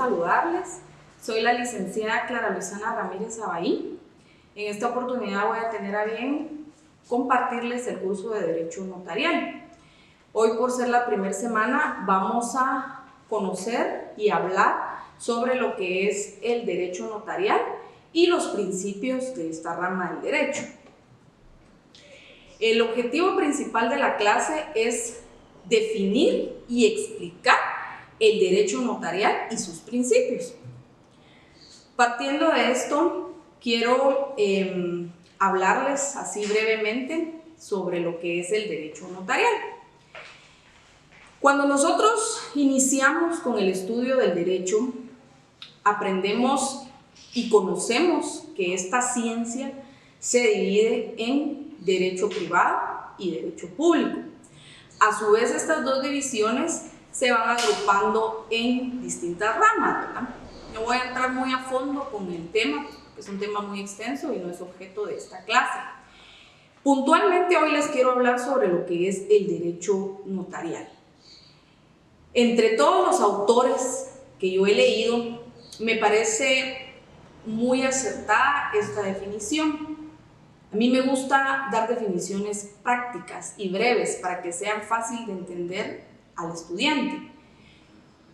saludarles. Soy la licenciada Clara Luisana Ramírez Abaí. En esta oportunidad voy a tener a bien compartirles el curso de Derecho Notarial. Hoy, por ser la primera semana, vamos a conocer y hablar sobre lo que es el derecho notarial y los principios de esta rama del derecho. El objetivo principal de la clase es definir y explicar el derecho notarial y sus principios. Partiendo de esto, quiero hablarles así brevemente sobre lo que es el derecho notarial. Cuando nosotros iniciamos con el estudio del derecho, aprendemos y conocemos que esta ciencia se divide en derecho privado y derecho público. A su vez, estas dos divisiones se van agrupando en distintas ramas, ¿verdad? No voy a entrar muy a fondo con el tema, porque es un tema muy extenso y no es objeto de esta clase. Puntualmente hoy les quiero hablar sobre lo que es el derecho notarial. Entre todos los autores que yo he leído, me parece muy acertada esta definición. A mí me gusta dar definiciones prácticas y breves para que sean fáciles de entender al estudiante.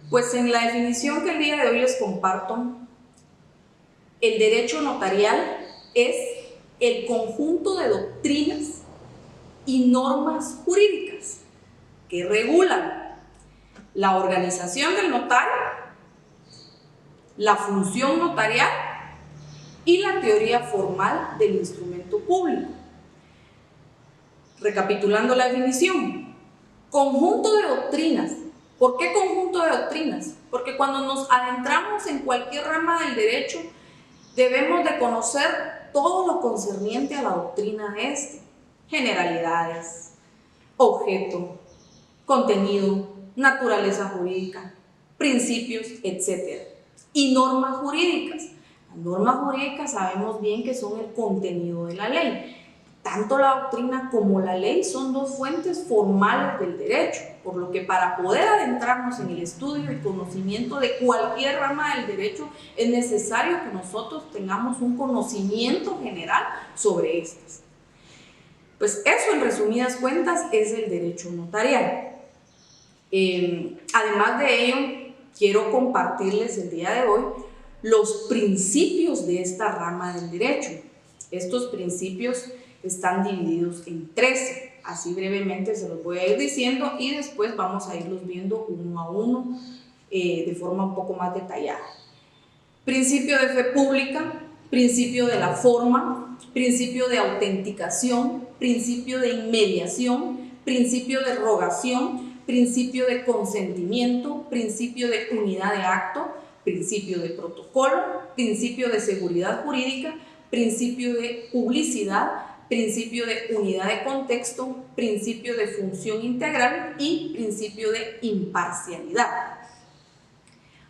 Pues en la definición que el día de hoy les comparto, el derecho notarial es el conjunto de doctrinas y normas jurídicas que regulan la organización del notario, la función notarial y la teoría formal del instrumento público. Recapitulando la definición, conjunto de doctrinas. ¿Por qué conjunto de doctrinas? Porque cuando nos adentramos en cualquier rama del derecho, debemos de conocer todo lo concerniente a la doctrina de este. Generalidades, objeto, contenido, naturaleza jurídica, principios, etc. Y normas jurídicas. Las normas jurídicas sabemos bien que son el contenido de la ley. Tanto la doctrina como la ley son dos fuentes formales del derecho, por lo que para poder adentrarnos en el estudio y conocimiento de cualquier rama del derecho es necesario que nosotros tengamos un conocimiento general sobre estas. Pues eso, en resumidas cuentas, es el derecho notarial. Además de ello, quiero compartirles el día de hoy los principios de esta rama del derecho. Estos principios están divididos en 13, así brevemente se los voy a ir diciendo y después vamos a irlos viendo uno a uno de forma un poco más detallada. Principio de fe pública, principio de la forma, principio de autenticación, principio de inmediación, principio de rogación, principio de consentimiento, principio de unidad de acto, principio de protocolo, principio de seguridad jurídica, principio de publicidad, principio de unidad de contexto, principio de función integral y principio de imparcialidad.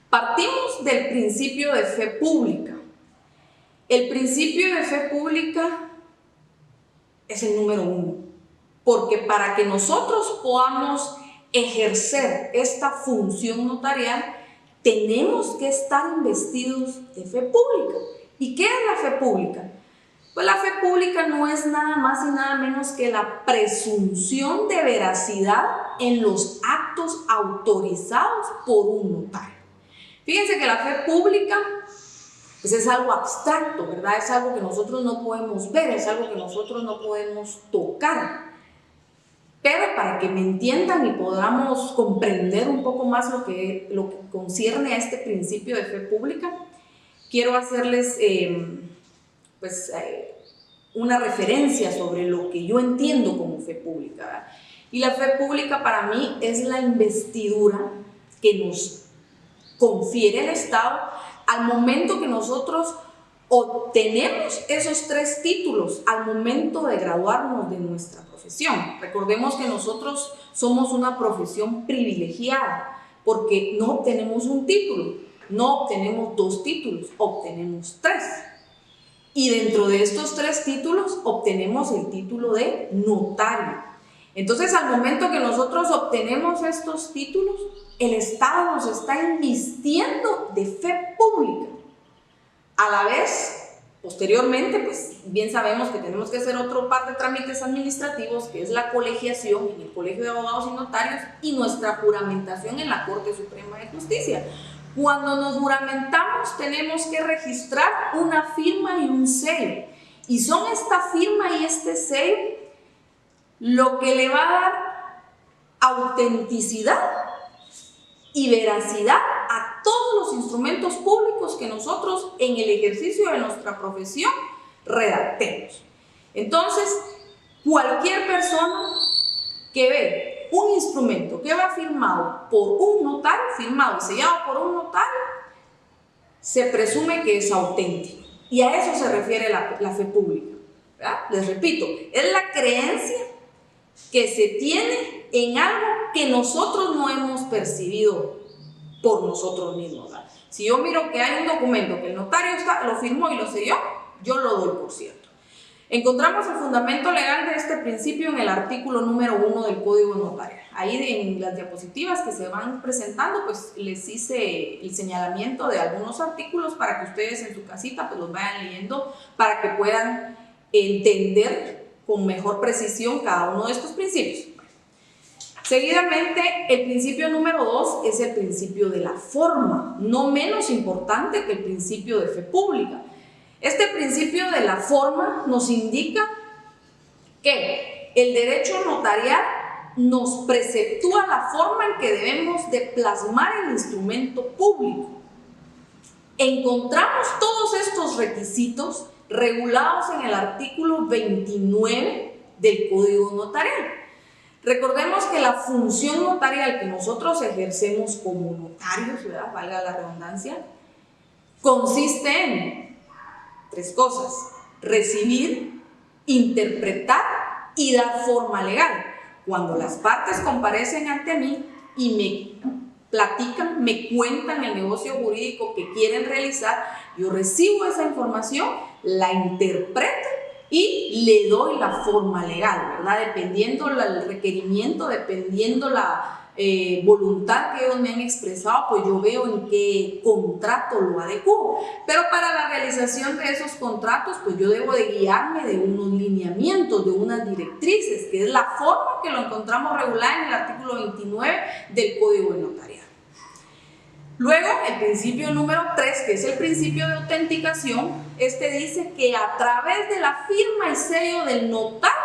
Partimos del principio de fe pública. El principio de fe pública es el número 1, porque para que nosotros podamos ejercer esta función notarial, tenemos que estar investidos de fe pública. ¿Y qué es la fe pública? Pues la fe pública no es nada más y nada menos que la presunción de veracidad en los actos autorizados por un notario. Fíjense que la fe pública pues es algo abstracto, ¿verdad? Es algo que nosotros no podemos ver, es algo que nosotros no podemos tocar. Pero para que me entiendan y podamos comprender un poco más lo que concierne a este principio de fe pública, quiero hacerles una referencia sobre lo que yo entiendo como fe pública, ¿verdad? Y la fe pública para mí es la investidura que nos confiere el Estado al momento que nosotros obtenemos esos 3 títulos, al momento de graduarnos de nuestra profesión. Recordemos que nosotros somos una profesión privilegiada porque no obtenemos un título, no obtenemos 2 títulos, obtenemos 3. Y dentro de estos 3 títulos obtenemos el título de notario. Entonces, al momento que nosotros obtenemos estos títulos, el Estado nos está invistiendo de fe pública. A la vez, posteriormente, pues bien sabemos que tenemos que hacer otro par de trámites administrativos, que es la colegiación en el Colegio de Abogados y Notarios y nuestra juramentación en la Corte Suprema de Justicia. Cuando nos juramentamos, tenemos que registrar una firma y un sello. Y son esta firma y este sello lo que le va a dar autenticidad y veracidad a todos los instrumentos públicos que nosotros en el ejercicio de nuestra profesión redactemos. Entonces, cualquier persona que ve un instrumento que va firmado por un notario, firmado y sellado por un notario, se presume que es auténtico. Y a eso se refiere la fe pública, ¿verdad? Les repito, es la creencia que se tiene en algo que nosotros no hemos percibido por nosotros mismos, ¿verdad? Si yo miro que hay un documento que el notario lo firmó y lo selló, yo lo doy por cierto. Encontramos el fundamento legal de este principio en el artículo número 1 del Código Notarial. Ahí en las diapositivas que se van presentando, pues les hice el señalamiento de algunos artículos para que ustedes en su casita pues los vayan leyendo para que puedan entender con mejor precisión cada uno de estos principios. Seguidamente, el principio número 2 es el principio de la forma, no menos importante que el principio de fe pública. Este principio de la forma nos indica que el derecho notarial nos preceptúa la forma en que debemos de plasmar el instrumento público. Encontramos todos estos requisitos regulados en el artículo 29 del Código Notarial. Recordemos que la función notarial que nosotros ejercemos como notarios, ¿verdad? Valga la redundancia, consiste en 3 cosas: recibir, interpretar y dar forma legal. Cuando las partes comparecen ante mí y me platican, me cuentan el negocio jurídico que quieren realizar, yo recibo esa información, la interpreto y le doy la forma legal, ¿verdad? Dependiendo el requerimiento, dependiendo la voluntad que ellos me han expresado, pues yo veo en qué contrato lo adecuo. Pero para la realización de esos contratos, pues yo debo de guiarme de unos lineamientos, de unas directrices, que es la forma que lo encontramos regulada en el artículo 29 del Código de Notariado. Luego, el principio número 3, que es el principio de autenticación, este dice que a través de la firma y sello del notario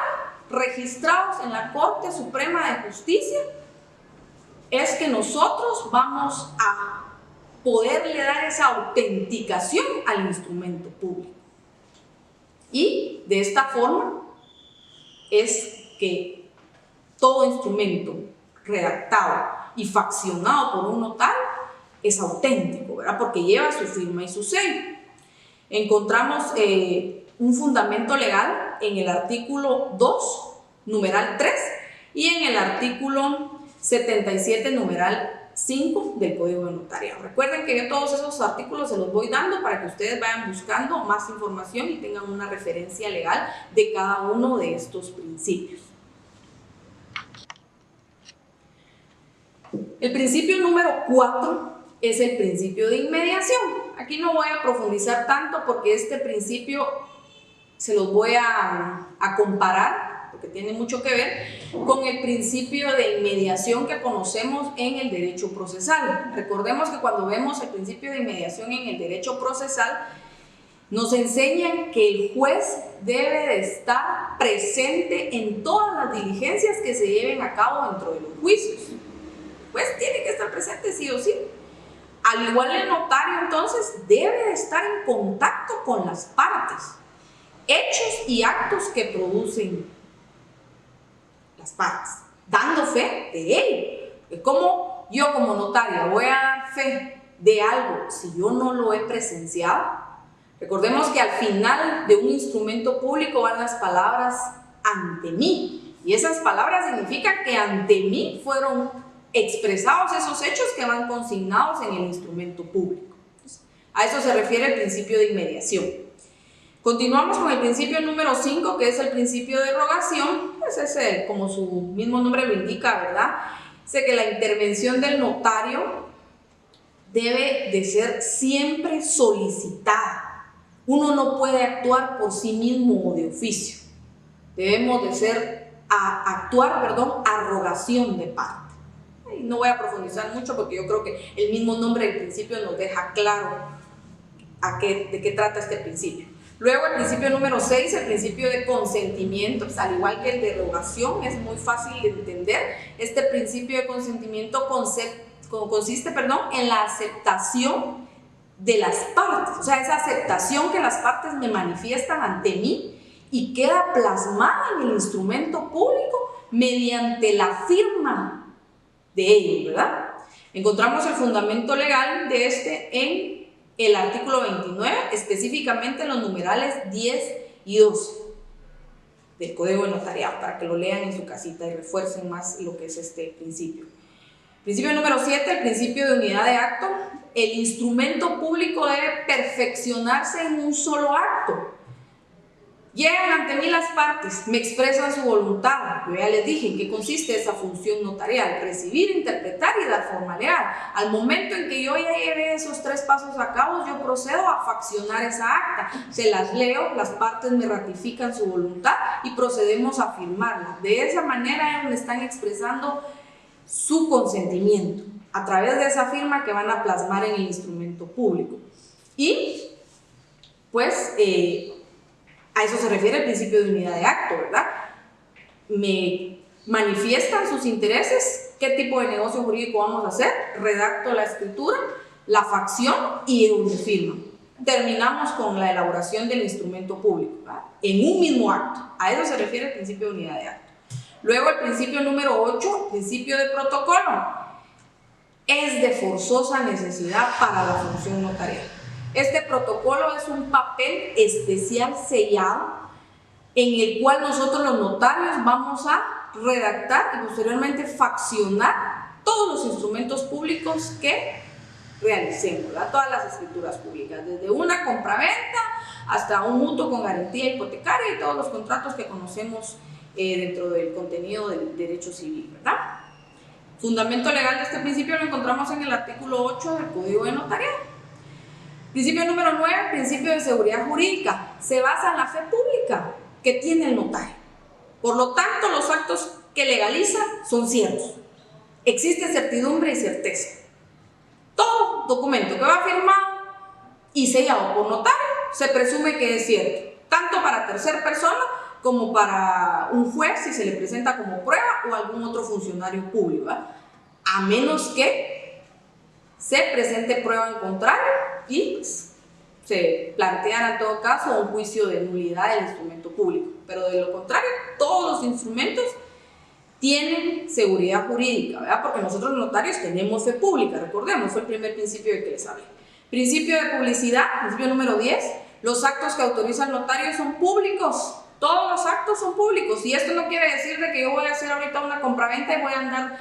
registrados en la Corte Suprema de Justicia, es que nosotros vamos a poderle dar esa autenticación al instrumento público. Y de esta forma es que todo instrumento redactado y faccionado por un notario es auténtico, ¿verdad? Porque lleva su firma y su sello. Encontramos un fundamento legal en el artículo 2, numeral 3, y en el artículo 77, numeral 5 del Código de Notariado. Recuerden que yo todos esos artículos se los voy dando para que ustedes vayan buscando más información y tengan una referencia legal de cada uno de estos principios. El principio número 4 es el principio de inmediación. Aquí no voy a profundizar tanto porque este principio se los voy a comparar, porque tiene mucho que ver con el principio de inmediación que conocemos en el derecho procesal. Recordemos que cuando vemos el principio de inmediación en el derecho procesal, nos enseñan que el juez debe de estar presente en todas las diligencias que se lleven a cabo dentro de los juicios. El juez tiene que estar presente sí o sí. Al igual el notario, entonces, debe de estar en contacto con las partes, hechos y actos que producen las partes, dando fe de ello. ¿Cómo yo como notaria voy a dar fe de algo si yo no lo he presenciado? Recordemos que al final de un instrumento público van las palabras ante mí, y esas palabras significan que ante mí fueron expresados esos hechos que van consignados en el instrumento público. A eso se refiere el principio de inmediación. Continuamos con el principio número 5, que es el principio de rogación. pues es como su mismo nombre lo indica, ¿verdad? Dice que la intervención del notario debe de ser siempre solicitada. Uno no puede actuar por sí mismo o de oficio. Debemos de actuar, arrogación de parte. Y no voy a profundizar mucho porque yo creo que el mismo nombre del principio nos deja claro de qué trata este principio. Luego el principio número 6, el principio de consentimiento, pues, al igual que el de rogación, es muy fácil de entender. Este principio de consentimiento consiste en la aceptación de las partes, o sea, esa aceptación que las partes me manifiestan ante mí y queda plasmada en el instrumento público mediante la firma de ellos, ¿verdad? Encontramos el fundamento legal de este en el artículo 29, específicamente en los numerales 10 y 12 del Código de Notariado, para que lo lean en su casita y refuercen más lo que es este principio. Principio número 7, el principio de unidad de acto. El instrumento público debe perfeccionarse en un solo acto. Llegan ante mí las partes, me expresan su voluntad. Yo ya les dije en qué consiste esa función notarial: recibir, interpretar y dar forma legal. Al momento en que yo ya lleve esos 3 pasos a cabo, yo procedo a faccionar esa acta. Se las leo, las partes me ratifican su voluntad y procedemos a firmarla. De esa manera ellos me están expresando su consentimiento a través de esa firma que van a plasmar en el instrumento público. Y pues a eso se refiere el principio de unidad de acto, ¿verdad? Me manifiestan sus intereses, qué tipo de negocio jurídico vamos a hacer, redacto la escritura, la facción y donde firma. Terminamos con la elaboración del instrumento público, ¿verdad? En un mismo acto. A eso se refiere el principio de unidad de acto. Luego el principio número 8, principio de protocolo. Es de forzosa necesidad para la función notarial. Este protocolo es un papel especial sellado en el cual nosotros los notarios vamos a redactar y posteriormente faccionar todos los instrumentos públicos que realicemos, ¿verdad? Todas las escrituras públicas, desde una compraventa hasta un mutuo con garantía hipotecaria y todos los contratos que conocemos dentro del contenido del derecho civil, ¿verdad? Fundamento legal de este principio lo encontramos en el artículo 8 del Código de Notariado. Principio número 9, principio de seguridad jurídica. Se basa en la fe pública que tiene el notario. Por lo tanto, los actos que legaliza son ciertos. Existe certidumbre y certeza. Todo documento que va firmado y sellado por notario se presume que es cierto, tanto para tercera persona como para un juez si se le presenta como prueba o algún otro funcionario público, ¿verdad? A menos que se presente prueba en contrario y pues, se planteara en todo caso un juicio de nulidad del instrumento público. Pero de lo contrario, todos los instrumentos tienen seguridad jurídica, ¿verdad? Porque nosotros los notarios tenemos fe pública, recordemos, fue el primer principio de que les hablé. Principio de publicidad, principio número 10, los actos que autoriza el notario son públicos. Todos los actos son públicos y esto no quiere decir de que yo voy a hacer ahorita una compraventa y voy a andar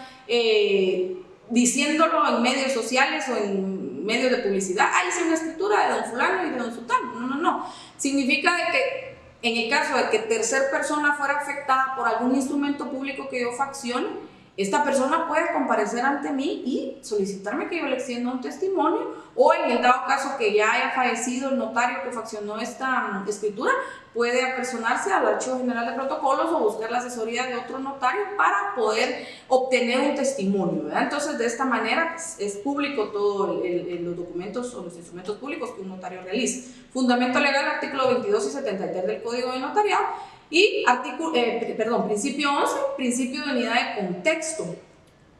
diciéndolo en medios sociales o en medios de publicidad. Ahí hice una escritura de don fulano y de don sultano. No. Significa de que en el caso de que tercer persona fuera afectada por algún instrumento público que yo faccione, esta persona puede comparecer ante mí y solicitarme que yo le extienda un testimonio, o en el dado caso que ya haya fallecido el notario que faccionó esta escritura, puede apersonarse al Archivo General de Protocolos o buscar la asesoría de otro notario para poder obtener un testimonio, ¿verdad? Entonces, de esta manera pues, es público todos los documentos o los instrumentos públicos que un notario realiza. Fundamento legal, artículo 22 y 73 del Código de Notariado. Y principio 11, principio de unidad de contexto.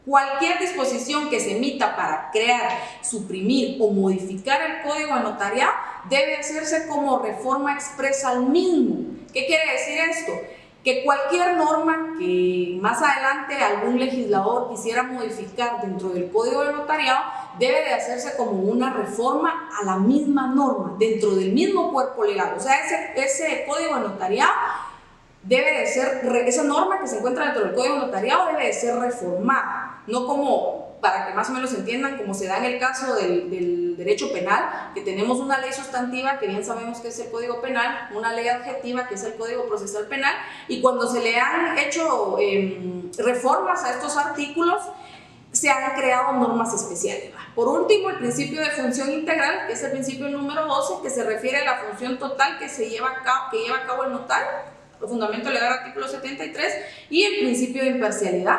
Cualquier disposición que se emita para crear, suprimir o modificar el Código de Notariado debe hacerse como reforma expresa al mismo. ¿Qué quiere decir esto? Que cualquier norma que más adelante algún legislador quisiera modificar dentro del Código de Notariado debe de hacerse como una reforma a la misma norma, dentro del mismo cuerpo legal. O sea, ese Código de Notariado debe de ser, esa norma que se encuentra dentro del Código Notariado debe de ser reformada, no como para que más o menos entiendan cómo se da en el caso del derecho penal, que tenemos una ley sustantiva, que bien sabemos que es el Código Penal, una ley adjetiva, que es el Código Procesal Penal, y cuando se le han hecho reformas a estos artículos, se han creado normas especiales. Por último, el principio de función integral, que es el principio número 12, que se refiere a la función total que lleva a cabo el notario, el fundamento legal artículo 73, y el principio de imparcialidad,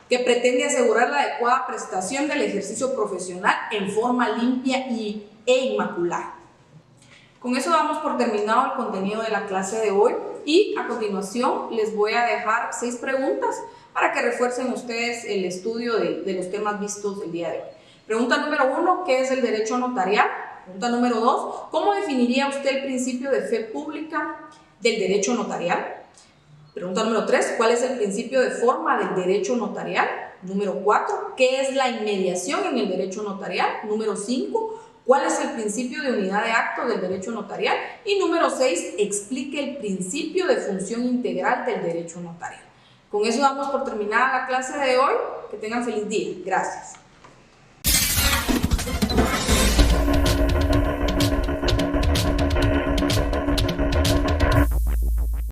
que pretende asegurar la adecuada prestación del ejercicio profesional en forma limpia e inmaculada. Con eso damos por terminado el contenido de la clase de hoy y a continuación les voy a dejar 6 preguntas para que refuercen ustedes el estudio de los temas vistos el día de hoy. Pregunta número 1, ¿qué es el derecho notarial? Pregunta número 2, ¿cómo definiría usted el principio de fe pública del derecho notarial? Pregunta número 3, ¿cuál es el principio de forma del derecho notarial? Número 4, ¿qué es la inmediación en el derecho notarial? Número 5, ¿cuál es el principio de unidad de acto del derecho notarial? Y número 6, explique el principio de función integral del derecho notarial. Con eso damos por terminada la clase de hoy. Que tengan feliz día. Gracias.